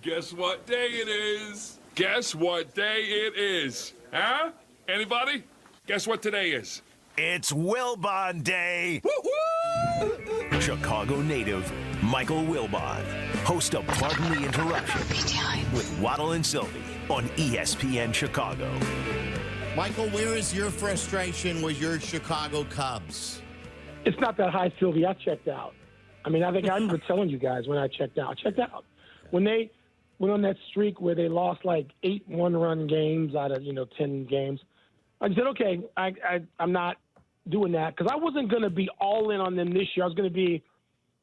Guess what day it is? Guess what day it is? Huh? Anybody? Guess what today is? It's Wilbon Day. Woo-woo! Chicago native Michael Wilbon, host of Pardon the Interruption with Waddle and Silvy on ESPN Chicago. Michael, where is your frustration with your Chicago Cubs? It's not that high, Sylvie. I checked out. I mean, I think I remember telling you guys when I checked out. When they went on that streak where they lost like 8 one-run games out of, 10 games. I said, okay, I'm not doing that because I wasn't going to be all in on them this year. I was going to be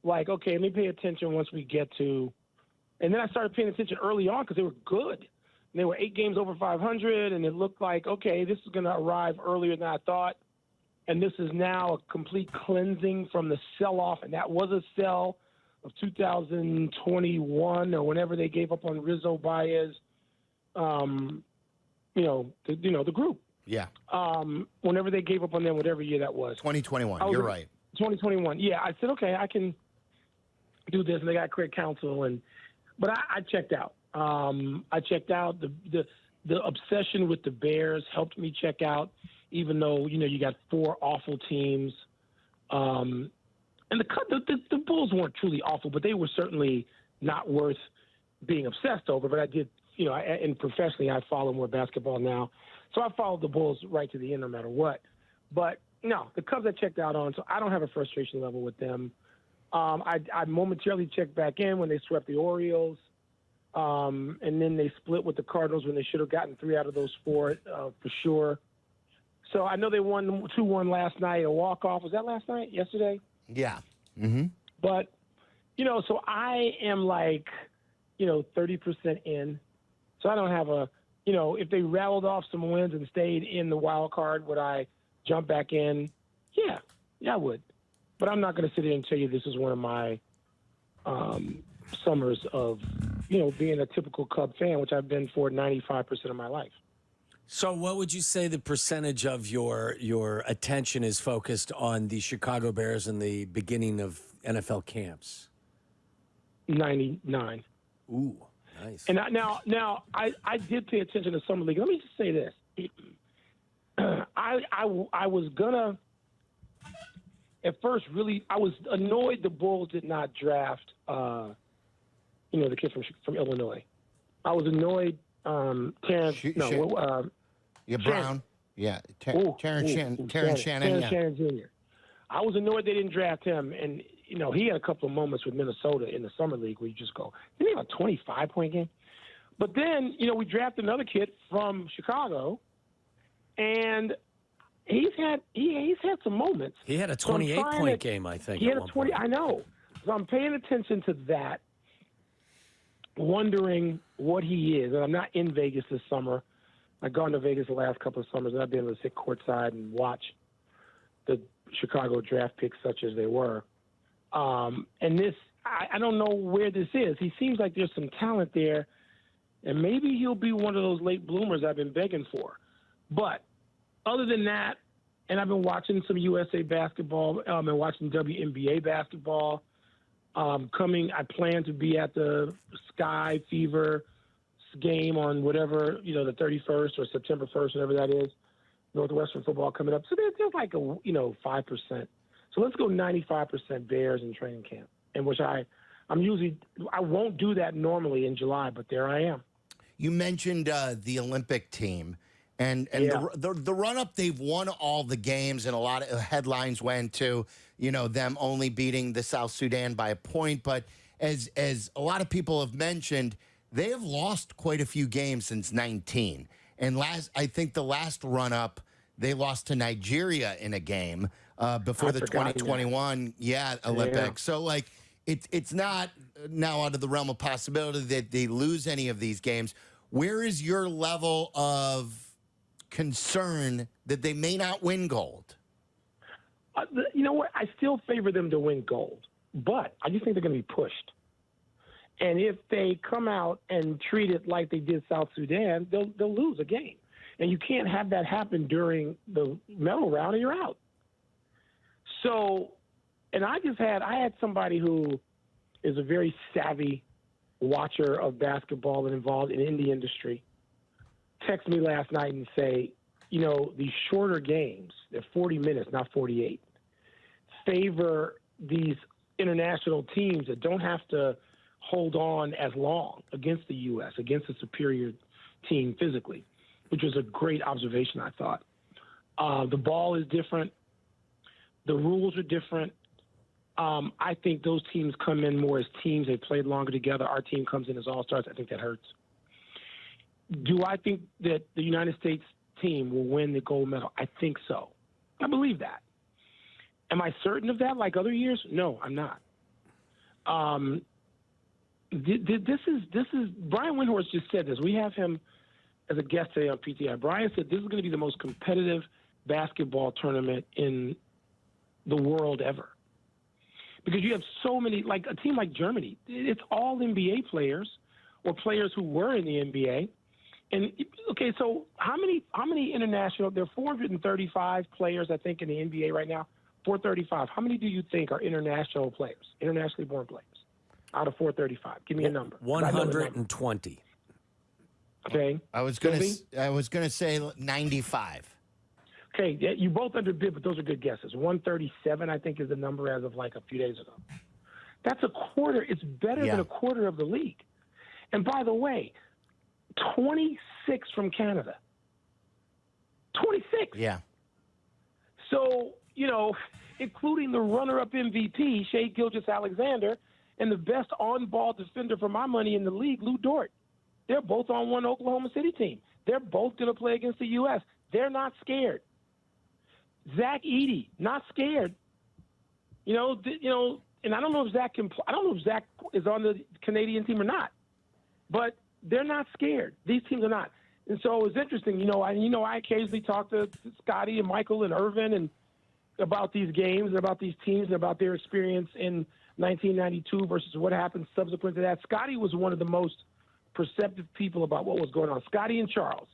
like, okay, let me pay attention once we get to – and then I started paying attention early on because they were good. And they were 8 games over 500, and it looked like, okay, this is going to arrive earlier than I thought. And this is now a complete cleansing from the sell-off, and that was a sell of 2021 or whenever they gave up on Rizzo, Baez, the group. Yeah. Whenever they gave up on them, whatever year that was. 2021, you're right. 2021, yeah. I said, okay, I can do this, and they got Craig Counsell, but I checked out. I checked out. The obsession with the Bears helped me check out, even though, you got 4 awful teams. And the Bulls weren't truly awful, but they were certainly not worth being obsessed over. But I did, and professionally, I follow more basketball now. So I followed the Bulls right to the end no matter what. But, no, the Cubs I checked out on, so I don't have a frustration level with them. I momentarily checked back in when they swept the Orioles. And then they split with the Cardinals when they should have gotten 3 out of those 4 for sure. So I know they won 2-1 last night, a walk-off. Was that last night? Yesterday? Yeah. Mm-hmm. But, so I am like, 30% in. So I don't have if they rattled off some wins and stayed in the wild card, would I jump back in? Yeah, I would. But I'm not going to sit here and tell you this is one of my summers of, being a typical Cub fan, which I've been for 95% of my life. So what would you say the percentage of your attention is focused on the Chicago Bears in the beginning of NFL camps? 99. Ooh, nice. And now I did pay attention to Summer League. Let me just say this. I was gonna at first I was annoyed the Bulls did not draft the kid from Illinois. I was annoyed Terrence Brown. Yeah, Terrence Shannon Jr. I was annoyed they didn't draft him, and he had a couple of moments with Minnesota in the summer league where you just go, didn't he have a 25-point game? But then we drafted another kid from Chicago, and he's had some moments. He had a 28-point game, I think. He had a 20. I know. So I'm paying attention to that, wondering what he is. And I'm not in Vegas this summer. I've gone to Vegas the last couple of summers, and I've been able to sit courtside and watch the Chicago draft picks such as they were. And this, I don't know where this is. He seems like there's some talent there, and maybe he'll be one of those late bloomers I've been begging for. But other than that, and I've been watching some USA basketball and watching WNBA basketball. I plan to be at the Sky Fever game on whatever, the 31st or September 1st, whatever that is, Northwestern football coming up. So there's like 5%. So let's go 95% Bears in training camp, and which I won't do that normally in July, but there I am. You mentioned the Olympic team. And yeah. the run-up, they've won all the games, and a lot of headlines went to, them only beating the South Sudan by a point. But as a lot of people have mentioned, they have lost quite a few games since 19. And I think the last run-up, they lost to Nigeria in a game before the 2021 Olympics. Yeah. So, it's not now out of the realm of possibility that they lose any of these games. Where is your level of concern that they may not win gold? You know what? I still favor them to win gold, but I just think they're going to be pushed. And if they come out and treat it like they did South Sudan, they'll lose a game. And you can't have that happen during the medal round, or you're out. So, and I had somebody who is a very savvy watcher of basketball and involved in the industry, text me last night and say, these shorter games, they're 40 minutes, not 48, favor these international teams that don't have to hold on as long against the U.S., against a superior team physically, which was a great observation, I thought. The ball is different. The rules are different. I think those teams come in more as teams. They played longer together. Our team comes in as all-stars. I think that hurts. Do I think that the United States team will win the gold medal? I think so. I believe that. Am I certain of that like other years? No, I'm not. This is Brian Windhorst just said this. We have him as a guest today on PTI. Brian said this is going to be the most competitive basketball tournament in the world ever. Because you have so many, like a team like Germany, it's all NBA players or players who were in the NBA. And okay, so how many international? There are 435 players, I think, in the NBA right now. 435. How many do you think are international players, internationally born players, out of 435? Give me a number. 120. Okay. I was gonna say 95. Okay, yeah, you both underbid, but those are good guesses. 137, I think, is the number as of like a few days ago. That's a quarter. It's better than a quarter of the league. And by the way, 26 from Canada. 26. Yeah. So, including the runner-up MVP, Shai Gilgeous-Alexander, and the best on-ball defender for my money in the league, Lou Dort. They're both on one Oklahoma City team. They're both going to play against the U.S. They're not scared. Zach Edey, not scared. And I don't know if Zach is on the Canadian team or not, but they're not scared. These teams are not. And so it's interesting. I occasionally talk to Scotty and Michael and Irvin and about these games and about these teams and about their experience in 1992 versus what happened subsequent to that. Scotty was one of the most perceptive people about what was going on. Scotty and Charles.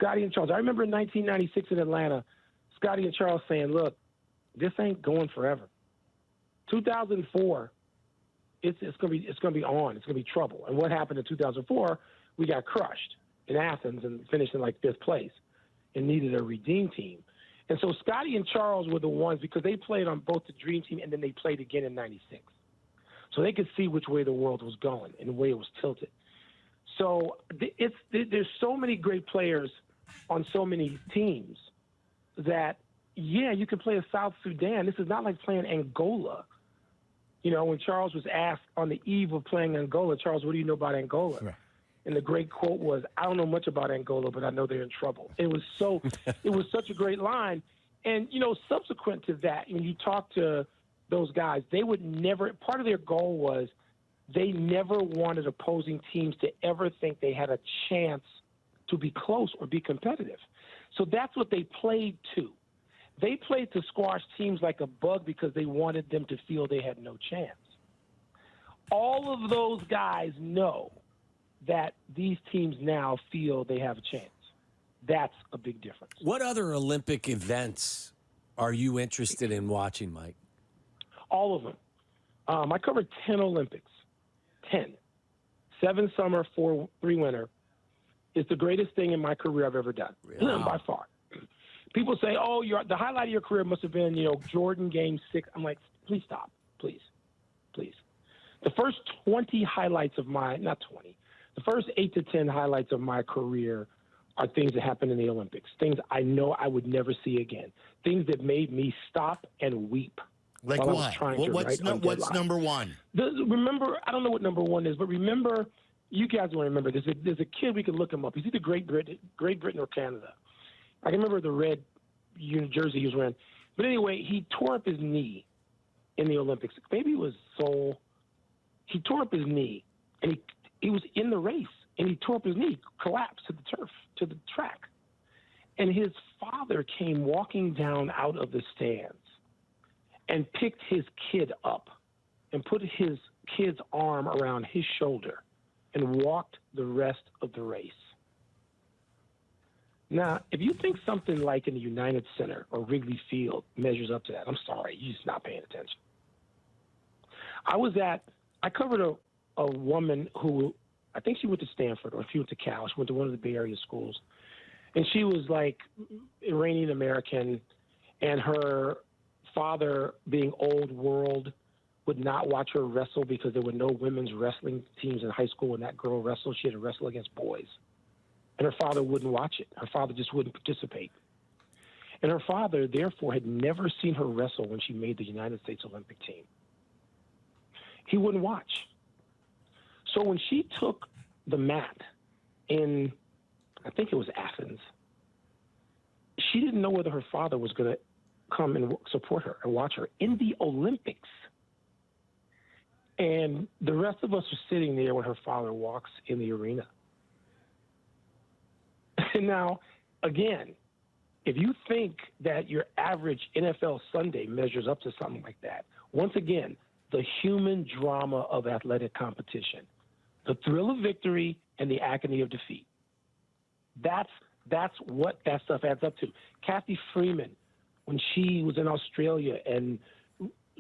I remember in 1996 in Atlanta, Scotty and Charles saying, look, this ain't going forever. 2004, it's going to be on. It's going to be trouble. And what happened in 2004, we got crushed in Athens and finished in like 5th place and needed a redeem team. And so Scotty and Charles were the ones, because they played on both the Dream Team and then they played again in 96. So they could see which way the world was going and the way it was tilted. So there's so many great players on so many teams that, you can play a South Sudan. This is not like playing Angola. When Charles was asked on the eve of playing Angola, Charles, what do you know about Angola? Right. And the great quote was, I don't know much about Angola, but I know they're in trouble. It was such a great line. And, subsequent to that, when you talk to those guys, they would never, part of their goal was they never wanted opposing teams to ever think they had a chance to be close or be competitive. So that's what they played to. They played to squash teams like a bug because they wanted them to feel they had no chance. All of those guys know that these teams now feel they have a chance. That's a big difference. What other Olympic events are you interested in watching, Mike? All of them. I covered 10 Olympics. 10. 7 summer, 3 winter. It's the greatest thing in my career I've ever done, by far. People say, the highlight of your career must have been, Jordan Game 6. I'm like, please stop. Please. The first 20 highlights of not 20. The first 8 to 10 highlights of my career are things that happened in the Olympics, things I know I would never see again, things that made me stop and weep. Like what? What's number one? Remember, I don't know what number one is, but remember, you guys will remember, there's a kid, we could look him up. He's either Great Britain or Canada. I can remember the red jersey he was wearing. But anyway, he tore up his knee in the Olympics. Maybe it was Seoul. He tore up his knee, and he was in the race, and he tore up his knee, collapsed to the turf, to the track. And his father came walking down out of the stands and picked his kid up and put his kid's arm around his shoulder and walked the rest of the race. Now, if you think something like in the United Center or Wrigley Field measures up to that, I'm sorry, you're just not paying attention. I covered a woman who, I think she went to Stanford or she went to Cal. She went to one of the Bay Area schools. And she was like Iranian American, and her father, being old world, would not watch her wrestle because there were no women's wrestling teams in high school when that girl wrestled. She had to wrestle against boys. And her father wouldn't watch it. Her father just wouldn't participate. And her father, therefore, had never seen her wrestle when she made the United States Olympic team. He wouldn't watch. So when she took the mat in, I think it was Athens, she didn't know whether her father was going to come and support her and watch her in the Olympics. And the rest of us were sitting there when her father walks in the arena. And now, again, if you think that your average NFL Sunday measures up to something like that, once again, the human drama of athletic competition, the thrill of victory and the agony of defeat. That's what that stuff adds up to. Kathy Freeman, when she was in Australia, and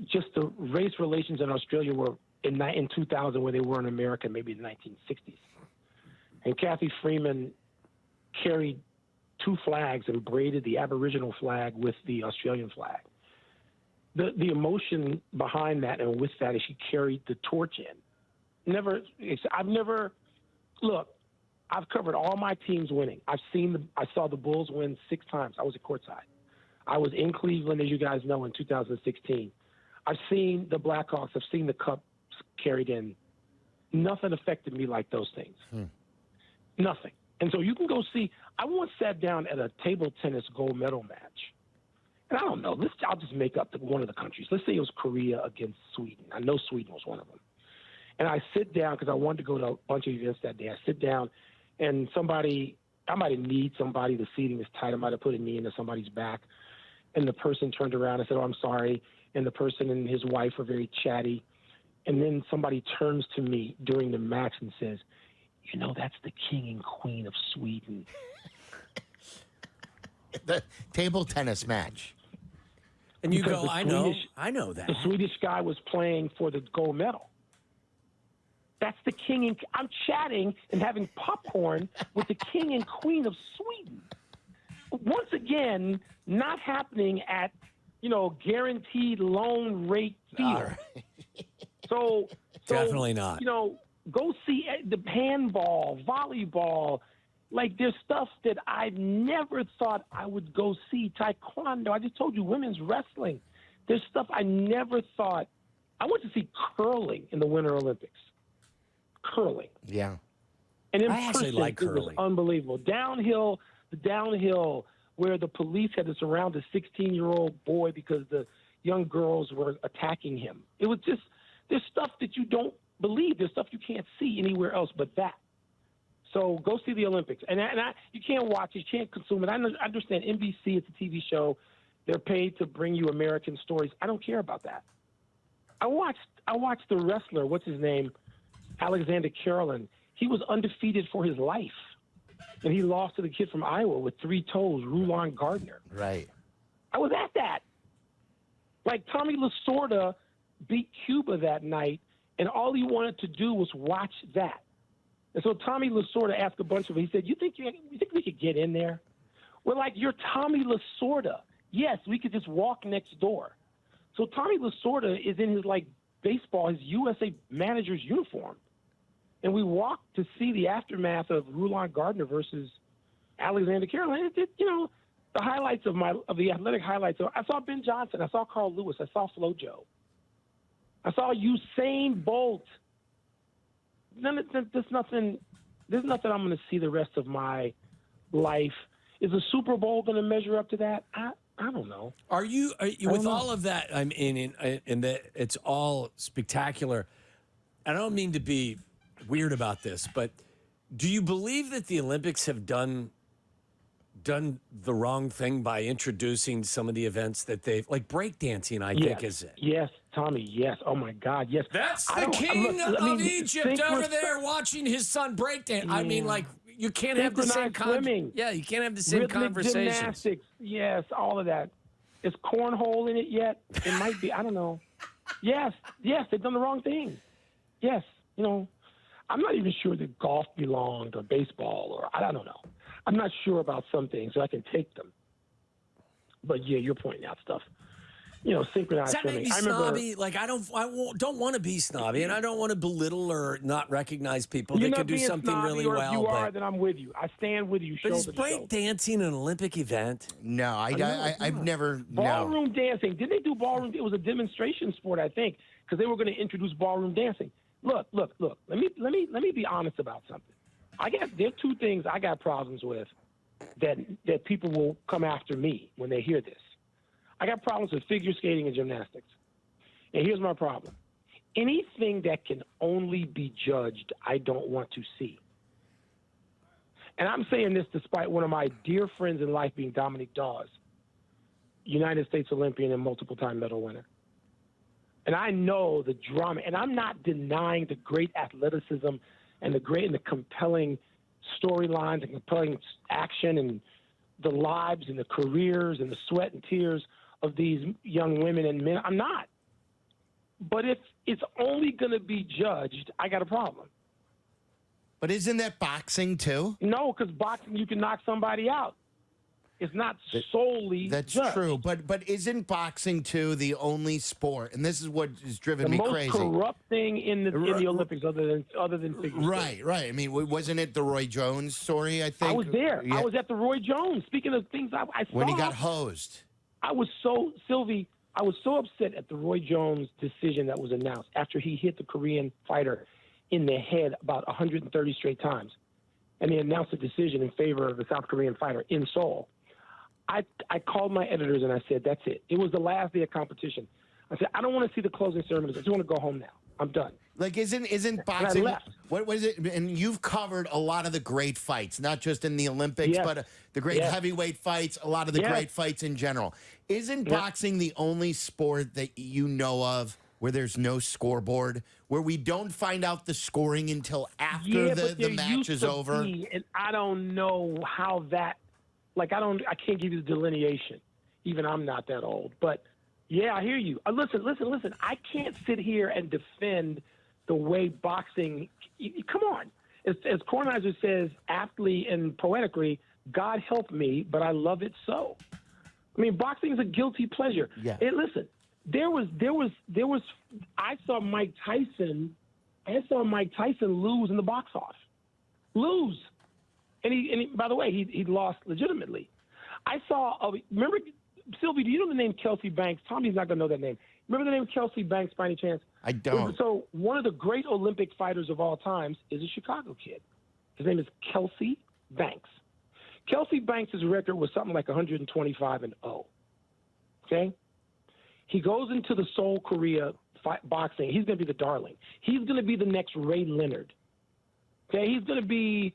just the race relations in Australia were in 2000 where they were in America, maybe in the 1960s. And Kathy Freeman carried two flags and braided the Aboriginal flag with the Australian flag. The emotion behind that and with that is she carried the torch in. I've covered all my teams winning. I saw the Bulls win 6 times. I was at courtside. I was in Cleveland, as you guys know, in 2016. I've seen the Blackhawks. I've seen the Cups carried in. Nothing affected me like those things. Nothing. And so you can go see. I once sat down at a table tennis gold medal match. And I don't know. I'll just make up one of the countries. Let's say it was Korea against Sweden. I know Sweden was one of them. And I sit down because I wanted to go to a bunch of events that day. I sit down, and I might have kneed somebody. The seating is tight. I might have put a knee into somebody's back. And the person turned around and said, "Oh, I'm sorry." And the person and his wife were very chatty. And then somebody turns to me during the match and says, "You know, that's the king and queen of Sweden." The table tennis match. And you Because go, the I know that. The Swedish guy was playing for the gold medal. That's the king and I'm chatting and having popcorn with the king and queen of Sweden. Once again, not happening at, guaranteed loan rate field. Right. So Definitely not. Go see the handball, volleyball. Like, there's stuff that I never thought I would go see. Taekwondo. I just told you, women's wrestling. There's stuff I never thought. I went to see curling in the Winter Olympics. Curling. Yeah. And in I actually person, like it was curling. unbelievable. The downhill where the police had to surround a 16-year-old boy because the young girls were attacking him. It was just, there's stuff that you don't believe. There's stuff you can't see anywhere else but that. So go see the Olympics. And you can't watch it. You can't consume it. I understand NBC, it's a TV show. They're paid to bring you American stories. I don't care about that. I watched the wrestler, what's his name, Alexander Carolyn. He was undefeated for his life. And he lost to the kid from Iowa with 3 toes, Rulon Gardner. Right. I was at that. Like, Tommy Lasorda beat Cuba that night, and all he wanted to do was watch that. And so Tommy Lasorda asked a bunch of them. He said, you think we could get in there? We're like, you're Tommy Lasorda. Yes, we could just walk next door. So Tommy Lasorda is in his, his USA manager's uniform. And we walked to see the aftermath of Rulon Gardner versus Alexander Carolyn. The highlights of the athletic highlights. I saw Ben Johnson. I saw Carl Lewis. I saw FloJo. I saw Usain Bolt. There's nothing I'm going to see the rest of my life. Is the Super Bowl going to measure up to that? I don't know. Are you with all of that? I mean, in that it's all spectacular. I don't mean to be weird about this, but do you believe that the Olympics have done the wrong thing by introducing some of the events that they've, like breakdancing? I think is it. Yes, Tommy. Yes. Oh my God. Yes. That's the king of Egypt over there watching his son breakdance. Yeah. I mean, you can't have the same swimming. Yeah, you can't have the same rhythmic conversations. Gymnastics. Yes, all of that. Is cornhole in it yet? It might be. I don't know. Yes, they've done the wrong thing. Yes. I'm not even sure that golf belonged or baseball or I don't know. I'm not sure about some things, so I can take them. But yeah, you're pointing out stuff. Synchronized Does that swimming. make me snobby? Like I don't want to be snobby, and I don't want to belittle or not recognize people that can do something really well. If you are, then I'm with you. I stand with you. But is break dancing an Olympic event? No, I've never. Ballroom dancing. Didn't they do ballroom? It was a demonstration sport, I think, because they were going to introduce ballroom dancing. Look. Let me be honest about something. There are two things I got problems with that people will come after me when they hear this. I got problems with figure skating and gymnastics. And here's my problem. Anything that can only be judged, I don't want to see. And I'm saying this despite one of my dear friends in life being Dominique Dawes, United States Olympian and multiple-time medal winner. And I know the drama, and I'm not denying the great athleticism and the compelling storylines and compelling action and the lives and the careers and the sweat and tears of these young women and men. I'm not. But if it's only going to be judged, I got a problem. But isn't that boxing too? No, because boxing, you can knock somebody out. It's not solely That's judged. true. But isn't boxing too the only sport? And this is what has driven me crazy. The most corrupt thing in the Olympics, other than figure skating. Right. I mean, wasn't it the Roy Jones story? I think I was there. Yeah. I was at the Roy Jones. Speaking of things I saw when he got hosed. I was so upset at the Roy Jones decision that was announced after he hit the Korean fighter in the head about 130 straight times, and they announced a decision in favor of the South Korean fighter in Seoul. I called my editors and I said, that's it. It was the last day of competition. I said, I don't want to see the closing ceremonies. I just want to go home now. I'm done. Like, isn't boxing? And I left. What was it? And you've covered a lot of the great fights, not just in the Olympics, Yes. but the great Yes. heavyweight fights, a lot of the Yes. great fights in general. Isn't boxing the only sport that you know of where there's no scoreboard, where we don't find out the scoring until after the match is over? And I don't know how that. Like, I can't give you the delineation. Even I'm not that old. But, yeah, I hear you. Listen. I can't sit here and defend the way boxing – come on. As Kornheiser says, aptly and poetically, God help me, but I love it so. I mean, boxing is a guilty pleasure. Yeah. And listen, there was – I saw Mike Tyson lose in the box off. Lose. And he, by the way, he lost legitimately. I saw, remember, Sylvie, do you know the name Kelsey Banks? Tommy's not going to know that name. Remember the name Kelsey Banks by any chance? I don't. So one of the great Olympic fighters of all times is a Chicago kid. His name is Kelsey Banks. Kelsey Banks' record was something like 125-0. Okay? He goes into the Seoul, Korea boxing. He's going to be the darling. He's going to be the next Ray Leonard. Okay? He's going to be,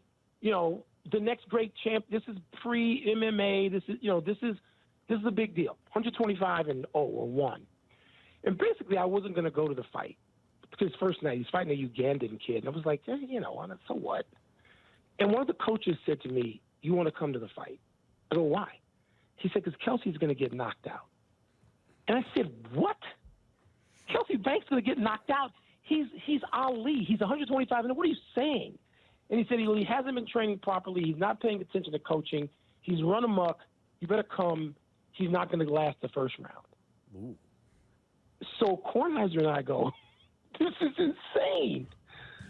the next great champ. This is pre-MMA. This is a big deal. 125-0 or 1. And basically, I wasn't going to go to the fight because first night he's fighting a Ugandan kid, and I was like, so what? And one of the coaches said to me, "You want to come to the fight?" I go, "Why?" He said, "Because Kelsey's going to get knocked out." And I said, "What? Kelsey Banks going to get knocked out? He's Ali. He's 125. And what are you saying?" And he said he hasn't been training properly. He's not paying attention to coaching. He's run amok. You better come. He's not going to last the first round. Ooh. So Kornheiser and I go, this is insane.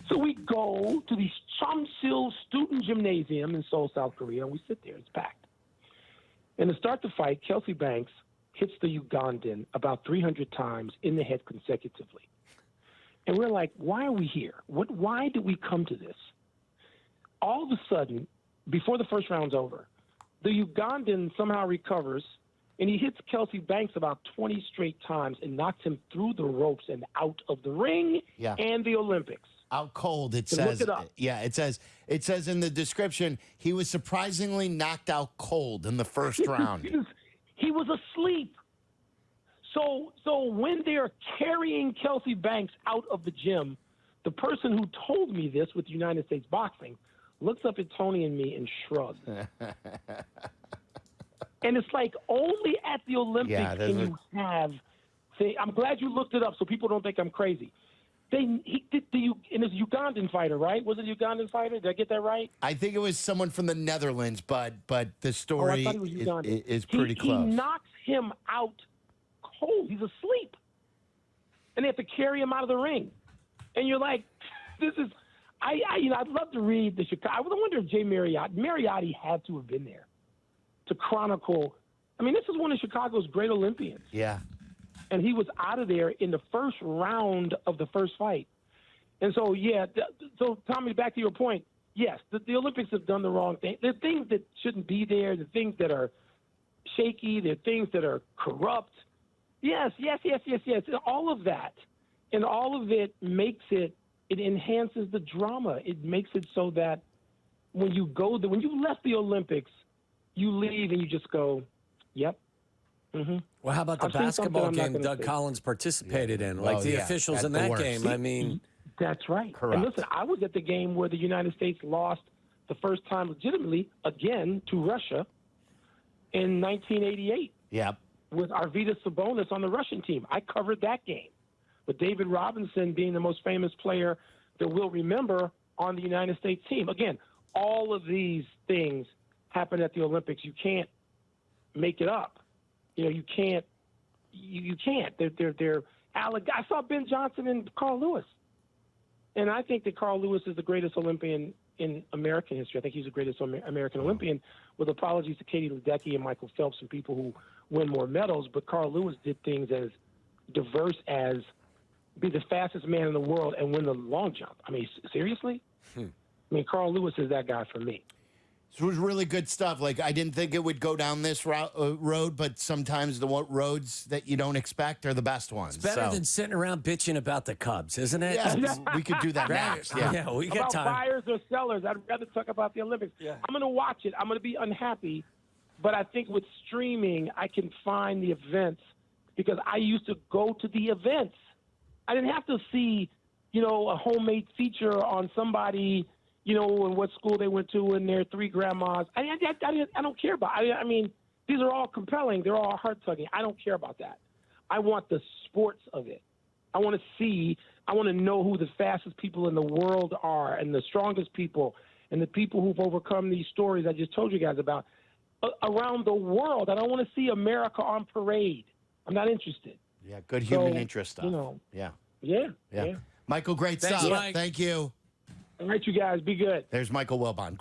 So we go to the Chamsil Student Gymnasium in Seoul, South Korea, and we sit there. It's packed. And to start the fight, Kelsey Banks hits the Ugandan about 300 times in the head consecutively. And we're like, why are we here? Why did we come to this? All of a sudden, before the first round's over, the Ugandan somehow recovers, and he hits Kelsey Banks about 20 straight times and knocks him through the ropes and out of the ring and the Olympics. Out cold, it So says. look it up. Yeah, it says in the description, he was surprisingly knocked out cold in the first round. He was asleep. So when they're carrying Kelsey Banks out of the gym, the person who told me this with United States Boxing looks up at Tony and me and shrugs. And it's like only at the Olympics can you have – I'm glad you looked it up so people don't think I'm crazy. and it's a Ugandan fighter, right? Was it a Ugandan fighter? Did I get that right? I think it was someone from the Netherlands, but the I story thought he was Ugandan. is pretty close. He knocks him out cold. He's asleep. And they have to carry him out of the ring. And you're like, this is – I'd love to read the Chicago – I wonder if Jay Mariotti had to have been there to chronicle – I mean, this is one of Chicago's great Olympians. Yeah. And he was out of there in the first round of the first fight. And so, so Tommy, back to your point, yes, the Olympics have done the wrong thing. There are things that shouldn't be there, the things that are shaky, there are things that are corrupt. Yes. All of that. And all of it makes it enhances the drama. It makes it so that when you go there, when you left the Olympics, you leave and you just go, yep. Mm-hmm. Well, how about the basketball game Doug Collins participated in? Like the officials in that game, I mean. That's right. Correct. And listen, I was at the game where the United States lost the first time legitimately again to Russia in 1988. Yep. With Arvydas Sabonis on the Russian team. I covered that game with David Robinson being the most famous player that we'll remember on the United States team. Again, all of these things happen at the Olympics. You can't make it up. You know, you can't. You can't. They're I saw Ben Johnson and Carl Lewis, and I think that Carl Lewis is the greatest Olympian in American history. I think he's the greatest American Olympian. With apologies to Katie Ledecky and Michael Phelps and people who win more medals, but Carl Lewis did things as diverse as be the fastest man in the world and win the long jump. I mean, seriously? I mean, Carl Lewis is that guy for me. So it was really good stuff. Like, I didn't think it would go down this road, but sometimes the roads that you don't expect are the best ones. It's better than sitting around bitching about the Cubs, isn't it? Yeah, we could do that next. Yeah, we got about time. buyers or sellers, I'd rather talk about the Olympics. Yeah. I'm going to watch it. I'm going to be unhappy. But I think with streaming, I can find the events because I used to go to the events. I didn't have to see, a homemade feature on somebody, and what school they went to and their three grandmas. I don't care about it. I mean, these are all compelling. They're all heart-tugging. I don't care about that. I want the sports of it. I want to know who the fastest people in the world are and the strongest people and the people who've overcome these stories I just told you guys about around the world. I don't want to see America on parade. I'm not interested. Yeah, good human interest stuff. Yeah. Michael, great Thanks, stuff. Mike. Thank you. All right, you guys, be good. There's Michael Wilbon.